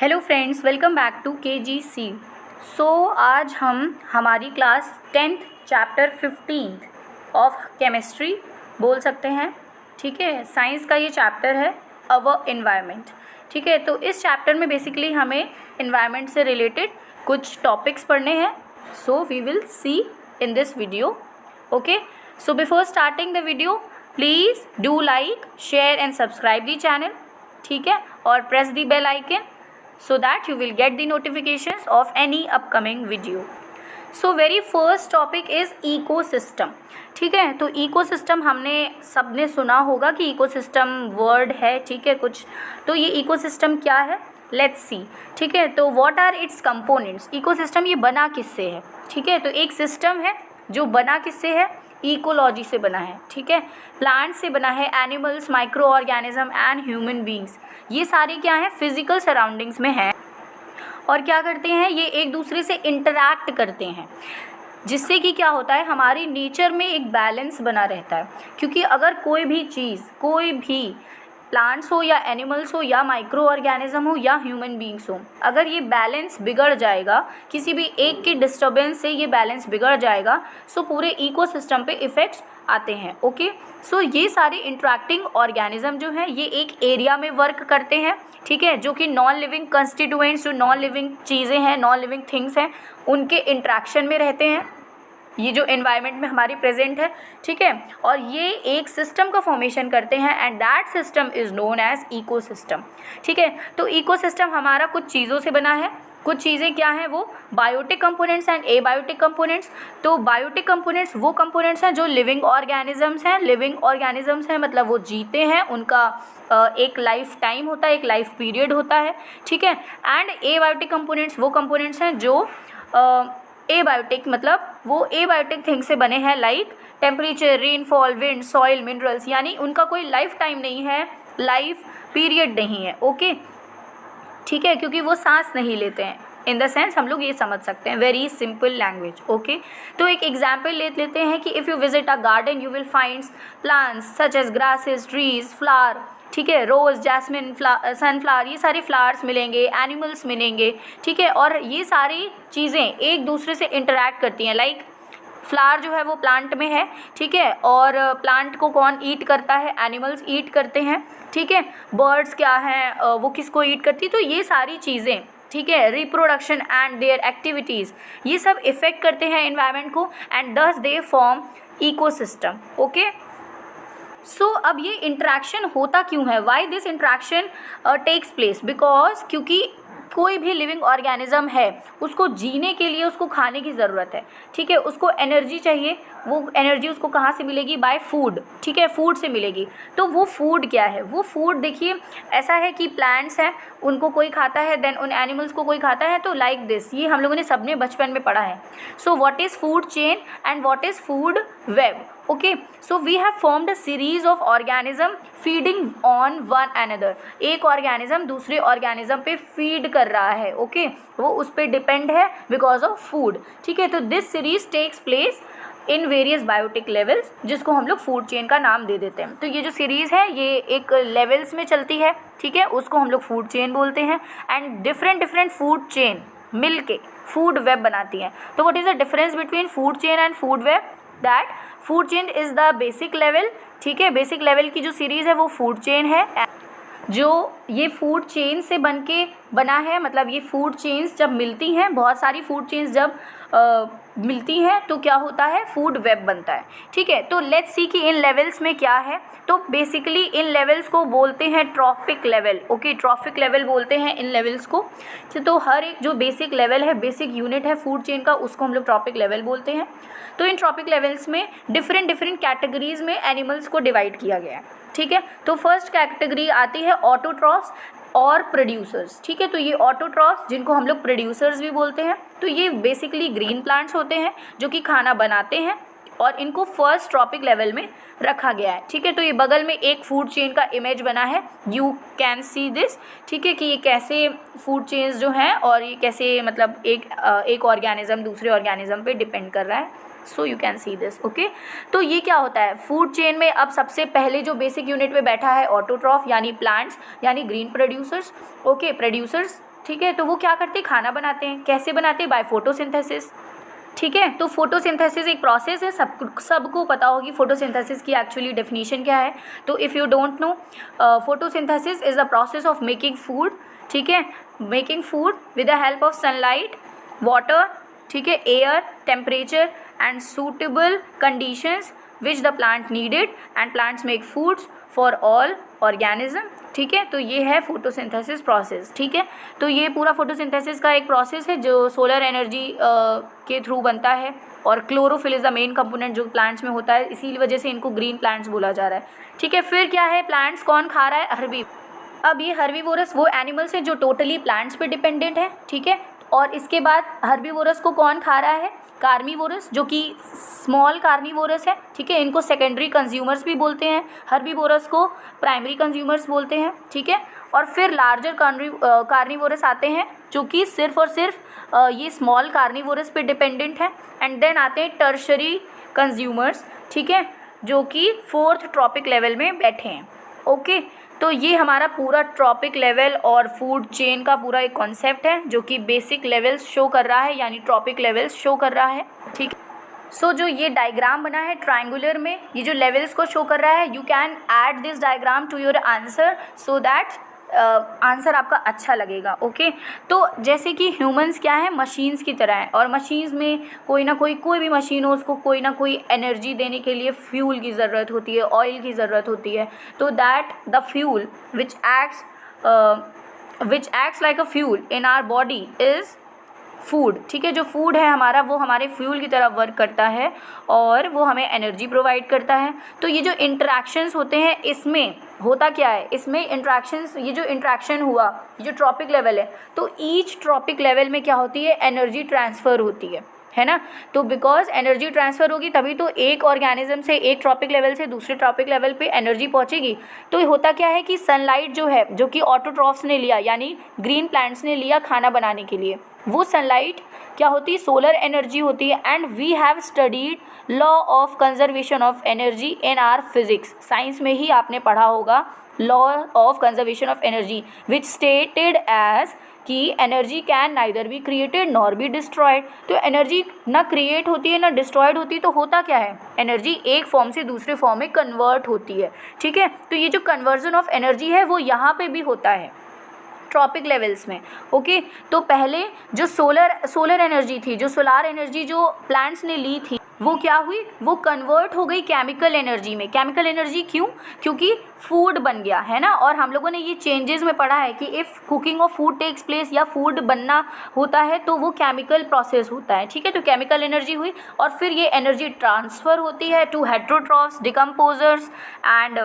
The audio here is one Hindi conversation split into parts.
Hello friends, welcome back to KGC। आज हम हमारी class 10th chapter 15 of chemistry बोल सकते हैं। ठीक है, साइंस का ये चैप्टर है अवर एनवायरनमेंट। ठीक है, तो इस चैप्टर में बेसिकली हमें एनवायरनमेंट से रिलेटेड कुछ टॉपिक्स पढ़ने हैं। So we will see in this video. Okay, so before starting the video please do like, share and subscribe the channel. ठीक है, और press the bell icon so that you will get the notifications of any upcoming video. So very first topic is ecosystem. ठीक है, तो इकोसिस्टम हमने सबने सुना होगा कि इकोसिस्टम वर्ड है। ठीक है, कुछ तो ये इकोसिस्टम क्या है, लेट्स सी। ठीक है, तो what are its components. Ecosystem ये बना किससे है। ठीक है, तो एक सिस्टम है जो बना किससे है, इकोलॉजी से बना है। ठीक है, प्लांट से बना है, animals, micro organism and human beings, ये सारे क्या हैं, फिजिकल सराउंडिंग्स में हैं और क्या करते हैं, ये एक दूसरे से इंटरैक्ट करते हैं, जिससे कि क्या होता है, हमारी नेचर में एक बैलेंस बना रहता है। क्योंकि अगर कोई भी चीज़, कोई भी प्लांट्स हो या एनिमल्स हो या माइक्रो ऑर्गेनिज्म हो या ह्यूमन बींग्स हो, अगर ये बैलेंस बिगड़ जाएगा, किसी भी एक की डिस्टर्बेंस से ये बैलेंस बिगड़ जाएगा, सो पूरे इकोसिस्टम पे इफ़ेक्ट्स आते हैं। ओके, सो ये सारे इंटरैक्टिंग ऑर्गेनिज्म जो हैं ये एक एरिया में वर्क करते हैं। ठीक है, जो कि नॉन लिविंग कंस्टिट्यूएंट्स, जो नॉन लिविंग चीज़ें हैं, नॉन लिविंग थिंग्स हैं, उनके इंट्रैक्शन में रहते हैं, ये जो एनवायरनमेंट में हमारी प्रेजेंट है। ठीक है, और ये एक सिस्टम का फॉर्मेशन करते हैं and that system is known as ecosystem. ठीक है, तो इकोसिस्टम हमारा कुछ चीज़ों से बना है। कुछ चीज़ें क्या हैं, वो biotic components and abiotic components. तो बायोटिक कंपोनेंट्स वो कंपोनेंट्स हैं जो लिविंग ऑर्गेनिजम्स हैं। लिविंग ऑर्गेनिजम्स हैं मतलब वो जीते हैं, उनका एक लाइफ टाइम होता है, एक लाइफ पीरियड होता है। ठीक है, एंड एबायोटिक कंपोनेंट्स वो कंपोनेंट्स हैं जो एबायोटिक मतलब वो एबायोटिक थिंग से बने हैं, like temperature, rainfall, wind, soil, minerals, यानी उनका कोई लाइफ टाइम नहीं है, लाइफ पीरियड नहीं है। ओके, ठीक है, क्योंकि वो सांस नहीं लेते हैं। इन द सेंस हम लोग ये समझ सकते हैं, वेरी सिंपल लैंग्वेज। ओके, तो एक एग्जाम्पल लेते हैं कि if you visit a garden you will find plants such as grasses, trees, flower. ठीक है, रोज़, जैस्मिन, सनफ्लावर, ये सारे फ्लावर्स मिलेंगे, एनिमल्स मिलेंगे। ठीक है, और ये सारी चीज़ें एक दूसरे से इंटरैक्ट करती हैं। लाइक फ्लावर जो है वो प्लांट में है। ठीक है, और प्लांट को कौन ईट करता है, एनिमल्स ईट करते हैं। ठीक है, बर्ड्स क्या हैं, वो किसको ईट करती है। तो ये सारी चीज़ें, ठीक है, रिप्रोडक्शन एंड देयर एक्टिविटीज़, ये सब इफ़ेक्ट करते हैं एनवायरनमेंट को and thus they form ecosystem. Okay, so अब ये इंट्रैक्शन होता क्यों है, why this interaction takes place, because क्योंकि कोई भी लिविंग ऑर्गेनिज्म है, उसको जीने के लिए उसको खाने की ज़रूरत है। ठीक है, उसको एनर्जी चाहिए, वो एनर्जी उसको कहाँ से मिलेगी, बाय फूड। ठीक है, फूड से मिलेगी। तो वो फूड क्या है, वो फूड देखिए ऐसा है कि प्लांट्स हैं, उनको कोई खाता है, देन उन एनिमल्स को कोई खाता है। तो लाइक दिस, ये हम लोगों ने सबने बचपन में पढ़ा है। So what is food chain and what is food web. Okay, so we have formed a series of organism feeding on one another. एक ऑर्गेनिज्म दूसरे ऑर्गेनिज्म पे फीड कर रहा है। ओके, वो उस पर डिपेंड है बिकॉज ऑफ फूड। ठीक है, तो this series takes place in various biotic levels, जिसको हम लोग फूड चेन का नाम दे देते हैं। तो ये जो सीरीज़ है ये एक लेवल्स में चलती है। ठीक है, उसको हम लोग फूड चेन बोलते हैं एंड डिफरेंट फूड चेन मिल के फूड वेब बनाती हैं। तो what is the difference between food chain and food web, that food chain is the basic level. ठीक है, बेसिक लेवल की जो सीरीज़ है वो फूड चेन है, जो ये फूड चेन से बना है। मतलब ये फूड चेन्स जब मिलती हैं, बहुत सारी फूड चेन्स जब मिलती हैं तो क्या होता है, फूड वेब बनता है। ठीक है, तो लेट्स सी कि इन लेवल्स में क्या है। तो बेसिकली इन लेवल्स को बोलते हैं trophic level. Okay, trophic level बोलते हैं इन लेवल्स को। तो हर एक जो बेसिक लेवल है, बेसिक यूनिट है फूड चेन का, उसको हम लोग ट्रॉपिक लेवल बोलते हैं। तो इन ट्रॉपिक लेवल्स में डिफरेंट कैटेगरीज में एनिमल्स को डिवाइड किया गया है। ठीक है, तो फर्स्ट कैटेगरी आती है ऑटोट्रॉफ्स और प्रोड्यूसर्स। ठीक है, तो ये ऑटोट्रॉफ्स, जिनको हम लोग प्रोड्यूसर्स भी बोलते हैं, तो ये बेसिकली ग्रीन प्लांट्स होते हैं जो कि खाना बनाते हैं और इनको फर्स्ट ट्रॉपिक लेवल में रखा गया है। ठीक है, तो ये बगल में एक फूड चेन का इमेज बना है, यू कैन सी दिस। ठीक है, कि ये कैसे फूड चेन्स जो हैं और ये कैसे मतलब एक ऑर्गेनिज्म दूसरे ऑर्गेनिज्म पे डिपेंड कर रहा है। So you can see this. Okay, तो ये क्या होता है, फूड चेन में अब सबसे पहले जो बेसिक यूनिट पे बैठा है ऑटोट्रॉफ यानी प्लांट्स यानी ग्रीन प्रोड्यूसर्स। ओके, प्रोड्यूसर्स ठीक है। तो वो क्या करते हैं, खाना बनाते हैं। कैसे बनाते हैं, बाय फोटोसिंथेसिस, ठीक है। तो फोटोसिंथेसिस एक प्रोसेस है, सबको पता होगी फोटोसिंथेसिस की एक्चुअली डेफिनेशन क्या है। तो if you don't know, photosynthesis is the process of making food, ठीक है, making food with the help of sunlight, water, ठीक है, air, temperature and suitable conditions which the plant needed, and plants make foods for all organism, ठीक है। तो ये है फोटोसिंथेसिस प्रोसेस, ठीक है। तो ये पूरा फोटोसिंथेसिस का एक प्रोसेस है जो सोलर एनर्जी के थ्रू बनता है, और chlorophyll is the main component जो प्लांट्स में होता है, इसी वजह से इनको ग्रीन प्लांट्स बोला जा रहा है, ठीक है। फिर क्या है, प्लांट्स कौन खा रहा है, अब ये हर्बीवोरस वो एनिमल्स हैं जो टोटली प्लांट्स पे डिपेंडेंट है, ठीक है। और इसके बाद हर्बीवोरस को कौन खा रहा है, कार्निवोरस, जो कि स्मॉल कार्निवोरस है, ठीक है। इनको सेकेंडरी कंज्यूमर्स भी बोलते हैं, हर्बीवोरस को प्राइमरी कंज्यूमर्स बोलते हैं, ठीक है। और फिर लार्जर कार्निवोरस आते हैं जो कि सिर्फ और सिर्फ ये स्मॉल कार्निवोरस पे डिपेंडेंट है। एंड देन आते हैं टर्शरी कंज्यूमर्स, ठीक है, जो कि 4th ट्रॉपिक लेवल में बैठे हैं, ओके। तो ये हमारा पूरा ट्रॉपिक लेवल और फूड चेन का पूरा एक कॉन्सेप्ट है जो कि बेसिक लेवल्स शो कर रहा है, यानी ट्रॉपिक लेवल्स शो कर रहा है, ठीक है। सो जो ये डायग्राम बना है ट्रायंगुलर में, ये जो लेवल्स को शो कर रहा है, you can add this diagram to your answer so that answer आपका अच्छा लगेगा, ओके। तो जैसे कि ह्यूमंस क्या है, मशीन्स की तरह है, और मशीन्स में कोई भी मशीन हो, उसको कोई ना कोई एनर्जी देने के लिए फ्यूल की ज़रूरत होती है, ऑयल की ज़रूरत होती है। तो that the fuel which acts like a fuel in our body is food, ठीक है। जो फूड है हमारा, वो हमारे फ्यूल की तरह वर्क करता है और वो हमें एनर्जी प्रोवाइड करता है। तो ये जो इंटरेक्शंस होते हैं, इसमें होता क्या है, इसमें इंटरेक्शंस, ये जो इंटरेक्शन हुआ, ये जो ट्रॉपिक लेवल है, तो ईच ट्रॉपिक लेवल में क्या होती है, एनर्जी ट्रांसफ़र होती है ना। तो बिकॉज एनर्जी ट्रांसफ़र होगी तभी तो एक ऑर्गेनिज्म से एक ट्रॉपिक लेवल से दूसरे ट्रॉपिक लेवल पे एनर्जी पहुंचेगी। तो होता क्या है कि सनलाइट जो है, जो कि ऑटोट्रॉफ्स ने लिया, यानी ग्रीन प्लांट्स ने लिया खाना बनाने के लिए, वो सनलाइट क्या होती है, सोलर एनर्जी होती है। And we have studied law of conservation of energy in our physics, science में ही आपने पढ़ा होगा law of conservation of energy which stated as कि energy can neither be created nor be destroyed. तो एनर्जी ना क्रिएट होती है ना डिस्ट्रॉयड होती है, तो होता क्या है, एनर्जी एक फॉर्म से दूसरे फॉर्म में कन्वर्ट होती है, ठीक है। तो ये जो कन्वर्जन ऑफ एनर्जी है वो यहाँ पे भी होता है ट्रॉपिक लेवल्स में, ओके। तो पहले जो सोलर एनर्जी थी, जो सोलार एनर्जी जो प्लांट्स ने ली थी, वो क्या हुई, वो कन्वर्ट हो गई केमिकल एनर्जी में। केमिकल एनर्जी क्यों, क्योंकि फूड बन गया है ना। और हम लोगों ने ये चेंजेस में पढ़ा है कि if cooking of food takes place, या फूड बनना होता है, तो वो केमिकल प्रोसेस होता है, ठीक है। तो केमिकल एनर्जी हुई, और फिर ये एनर्जी ट्रांसफ़र होती है टू हेट्रोट्रॉफ्स, डिकम्पोजर्स, एंड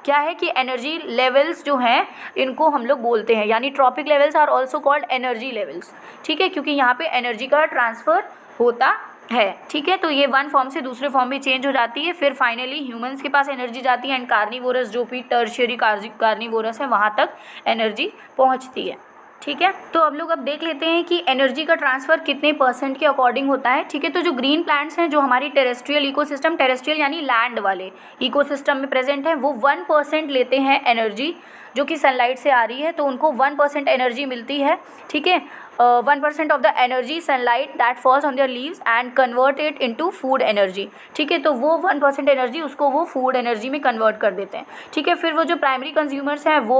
क्या है कि एनर्जी लेवल्स जो हैं इनको हम लोग बोलते हैं, यानी trophic levels are also called energy levels, ठीक है, क्योंकि यहाँ पे एनर्जी का ट्रांसफ़र होता है, ठीक है। तो ये वन फॉर्म से दूसरे फॉर्म में चेंज हो जाती है, फिर फाइनली ह्यूमंस के पास एनर्जी जाती है, एंड कार्निवोरस जो भी टर्शियरी कार्निवोरस है वहाँ तक एनर्जी पहुँचती है, ठीक है। तो अब लोग देख लेते हैं कि एनर्जी का ट्रांसफ़र कितने % के अकॉर्डिंग होता है, ठीक है। तो जो ग्रीन प्लांट्स हैं, जो हमारी टेरेस्ट्रियल इकोसिस्टम, टेरेस्ट्रियल यानी लैंड वाले इकोसिस्टम में प्रेजेंट है, वो 1% लेते हैं एनर्जी जो कि सनलाइट से आ रही है, तो उनको 1% एनर्जी मिलती है, ठीक है। 1% of the energy sunlight that falls on their leaves and convert it into food energy, ठीक है। तो वो 1% एनर्जी उसको वो फूड एनर्जी में कन्वर्ट कर देते हैं, ठीक है। फिर वो जो प्राइमरी कंज्यूमर्स हैं वो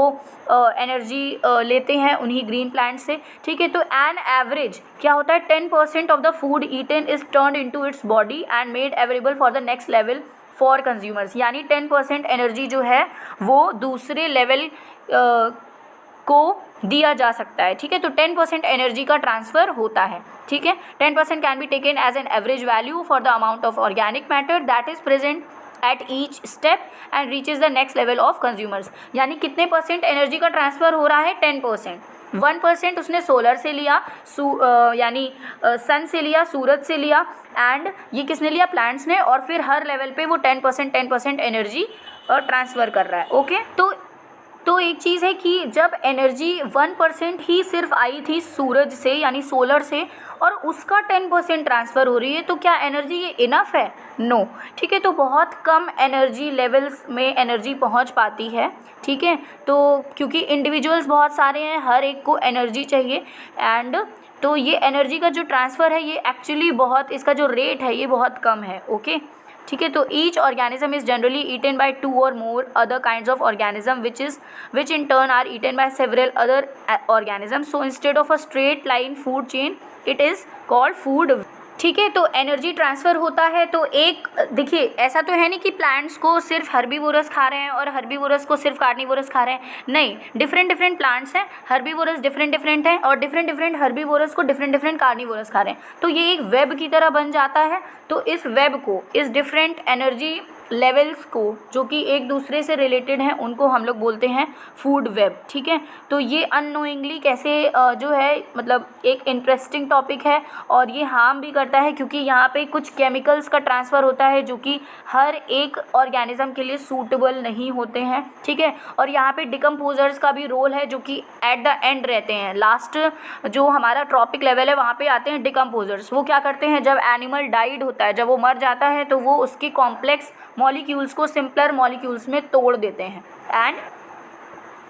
एनर्जी लेते हैं उन्हीं ग्रीन प्लांट से, ठीक है। तो एन एवरेज क्या होता है, 10% of the food eaten is turned into its body and made available for the next level for consumers, यानी 10% एनर्जी जो है वो दूसरे लेवल को दिया जा सकता है, ठीक है। तो 10% एनर्जी का ट्रांसफ़र होता है, ठीक है। 10% can be taken as an average value for the amount of organic matter that is present at each step and reaches the next level of consumers. यानी कितने % एनर्जी का ट्रांसफ़र हो रहा है, 10%। 1% उसने सोलर से लिया, यानी सन से लिया, सूरज से लिया, एंड ये किसने लिया, प्लांट्स ने, और फिर हर लेवल पे वो 10% एनर्जी ट्रांसफ़र कर रहा है, ओके। तो एक चीज़ है कि जब एनर्जी 1% ही सिर्फ आई थी सूरज से, यानी सोलर से, और उसका 10% ट्रांसफ़र हो रही है, तो क्या एनर्जी ये इनफ है? नो। ठीक है, तो बहुत कम एनर्जी लेवल्स में एनर्जी पहुंच पाती है। ठीक है, तो क्योंकि इंडिविजुअल्स बहुत सारे हैं, हर एक को एनर्जी चाहिए, एंड तो ये एनर्जी का जो ट्रांसफ़र है ये एक्चुअली बहुत, इसका जो रेट है ये बहुत कम है। ओके, ठीक है, तो each organism is generally eaten by 2 or more other kinds of organism which in turn are eaten by several other organism. So instead of a straight line food chain it is called food. ठीक है, तो एनर्जी ट्रांसफ़र होता है, तो एक देखिए ऐसा तो है नहीं कि प्लांट्स को सिर्फ हर्बीवोरस खा रहे हैं और हर्बीवोरस को सिर्फ कार्निवोरस खा रहे हैं, नहीं, डिफरेंट प्लांट्स हैं, हर्बीवोरस डिफरेंट हैं और डिफरेंट हर्बीवोरस को डिफरेंट कार्निवोरस खा रहे हैं, तो ये एक वेब की तरह बन जाता है। तो इस वेब को, इस डिफरेंट एनर्जी लेवल्स को जो कि एक दूसरे से रिलेटेड हैं, उनको हम लोग बोलते हैं फूड वेब। ठीक है, तो ये अननोइंगली कैसे जो है, मतलब एक इंटरेस्टिंग टॉपिक है और ये हार्म भी करता है क्योंकि यहाँ पे कुछ केमिकल्स का ट्रांसफ़र होता है जो कि हर एक ऑर्गेनिज्म के लिए सूटेबल नहीं होते हैं। ठीक है, और यहाँ पे डिकम्पोजर्स का भी रोल है जो कि एट द एंड रहते हैं, लास्ट जो हमारा ट्रॉपिक लेवल है वहाँ पे आते हैं डिकम्पोजर्स। वो क्या करते हैं, जब एनिमल डाइड होता है, जब वो मर जाता है, तो वो उसके कॉम्प्लेक्स मॉलिक्यूल्स को सिंपलर मॉलिक्यूल्स में तोड़ देते हैं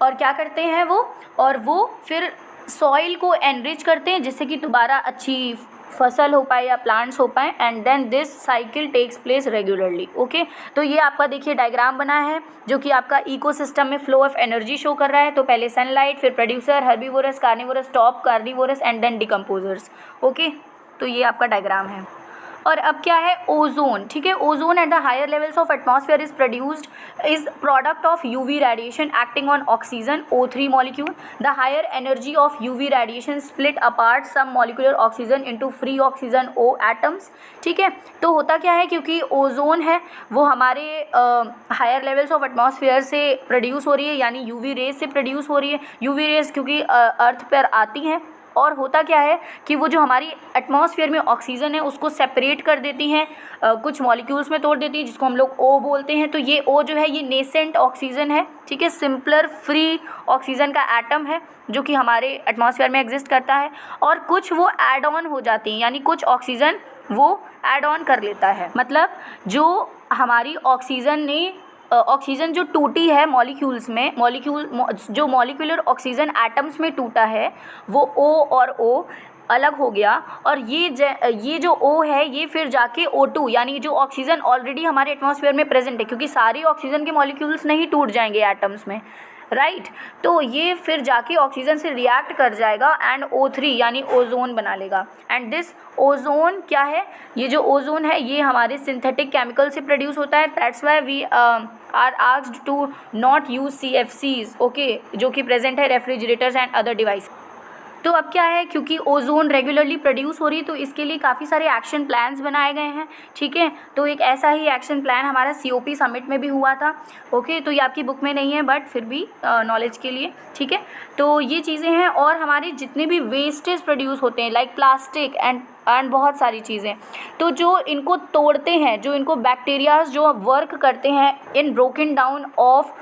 और क्या करते हैं वो फिर सॉइल को एनरिच करते हैं जिससे कि दोबारा अच्छी फसल हो पाए या प्लांट्स हो पाए, and then this cycle takes place regularly. Okay, तो ये आपका देखिए डायग्राम बना है जो कि आपका इकोसिस्टम में फ्लो ऑफ एनर्जी शो कर रहा है। तो पहले सनलाइट, फिर producer, herbivorous, carnivorous, top carnivorous and then decomposers. Okay, तो ये आपका डायग्राम है। और अब क्या है, ओजोन। ठीक है, ozone at the higher levels of atmosphere is product of UV radiation acting on oxygen O3 molecule. The higher energy of UV radiation split apart some molecular oxygen into free oxygen O atoms. ठीक है, तो होता क्या है, क्योंकि ओजोन है वो हमारे हायर लेवल्स ऑफ एटमॉस्फेयर से प्रोड्यूस हो रही है, यानी यूवी रेज से प्रोड्यूस हो रही है। यूवी रेज क्योंकि अर्थ पर आती हैं और होता क्या है कि वो जो हमारी एटमॉस्फेयर में ऑक्सीजन है उसको सेपरेट कर देती हैं, कुछ मॉलिक्यूल्स में तोड़ देती है जिसको हम लोग O बोलते हैं। तो ये O जो है ये नेसेंट ऑक्सीजन है। ठीक है, सिंपलर फ्री ऑक्सीजन का एटम है जो कि हमारे एटमॉस्फेयर में एग्जिस्ट करता है, और कुछ वो ऐड ऑन हो जाती हैं, यानी कुछ ऑक्सीजन वो ऐड ऑन कर लेता है। मतलब जो हमारी ऑक्सीजन जो टूटी है मॉलिक्यूल्स में, जो मॉलिक्यूलर ऑक्सीजन एटम्स में टूटा है वो O और O अलग हो गया, और ये जो O है ये फिर जाके O2 यानी जो ऑक्सीजन ऑलरेडी हमारे एटमॉस्फेयर में प्रेजेंट है, क्योंकि सारे ऑक्सीजन के मॉलिक्यूल्स नहीं टूट जाएंगे एटम्स में, राइट। तो ये फिर जाके ऑक्सीजन से रिएक्ट कर जाएगा एंड O3 यानी ओजोन बना लेगा। एंड दिस ओजोन क्या है, ये जो ओजोन है ये हमारे सिंथेटिक केमिकल से प्रोड्यूस होता है। That's why we are asked to not use CFCs, okay, जो कि प्रेजेंट है रेफ्रिजरेटर्स एंड अदर डिवाइस। तो अब क्या है, क्योंकि ओजोन रेगुलरली प्रोड्यूस हो रही है तो इसके लिए काफ़ी सारे एक्शन प्लान्स बनाए गए हैं। ठीक है, तो एक ऐसा ही एक्शन प्लान हमारा COP समिट में भी हुआ था। ओके, तो ये आपकी बुक में नहीं है बट फिर भी नॉलेज के लिए। ठीक है, तो ये चीज़ें हैं, और हमारे जितने भी वेस्टेज प्रोड्यूस होते हैं लाइक प्लास्टिक एंड बहुत सारी चीज़ें, तो जो इनको तोड़ते हैं, जो इनको बैक्टीरियाज जो वर्क करते हैं in broken down of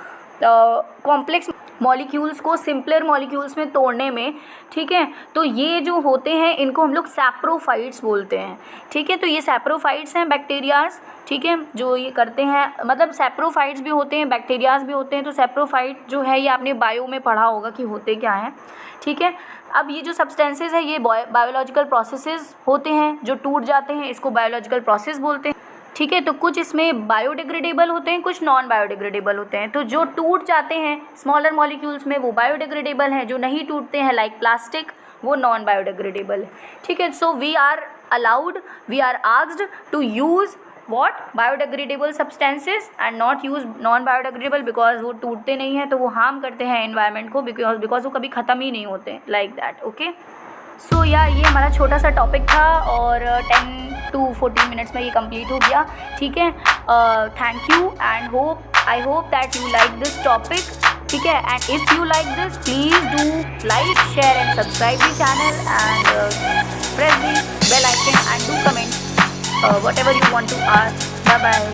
complex molecules को सिंपलर मॉलिक्यूल्स में तोड़ने में, ठीक है, तो ये जो होते हैं इनको हम लोग सैप्रोफाइट्स बोलते हैं। ठीक है, तो ये सैप्रोफाइट्स हैं बैक्टीरियाज, ठीक है, जो ये करते हैं, मतलब सैप्रोफाइट्स भी होते हैं बैक्टीरियाज भी होते हैं। तो सैप्रोफाइट जो है ये आपने बायो में पढ़ा होगा कि होते क्या हैं। ठीक है, अब ये जो सब्सटेंसेस है ये बायोलॉजिकल प्रोसेसेस होते हैं जो टूट जाते हैं, इसको बायोलॉजिकल प्रोसेस बोलते हैं। ठीक है, तो कुछ इसमें बायोडिग्रेडेबल होते हैं, कुछ नॉन बायोडिग्रेडेबल होते हैं। तो जो टूट जाते हैं स्मॉलर मॉलिक्यूल्स में वो बायोडिग्रेडेबल हैं, जो नहीं टूटते हैं लाइक प्लास्टिक वो नॉन बायोडिग्रेडेबल है। ठीक है, so we are asked to use what biodegradable substances and not use non biodegradable because वो टूटते नहीं हैं, तो वो हार्म करते हैं एनवायरनमेंट को, बिकॉज वो कभी ख़त्म ही नहीं होते, लाइक दैट। ओके, सो या ये हमारा छोटा सा टॉपिक था और 10 to 14 मिनट्स में ये कंप्लीट हो गया। ठीक है, thank you and I hope that you like this topic. ठीक है, and if you like this please do like, share and subscribe the channel and press the bell icon and do comment whatever you want to ask. Bye bye.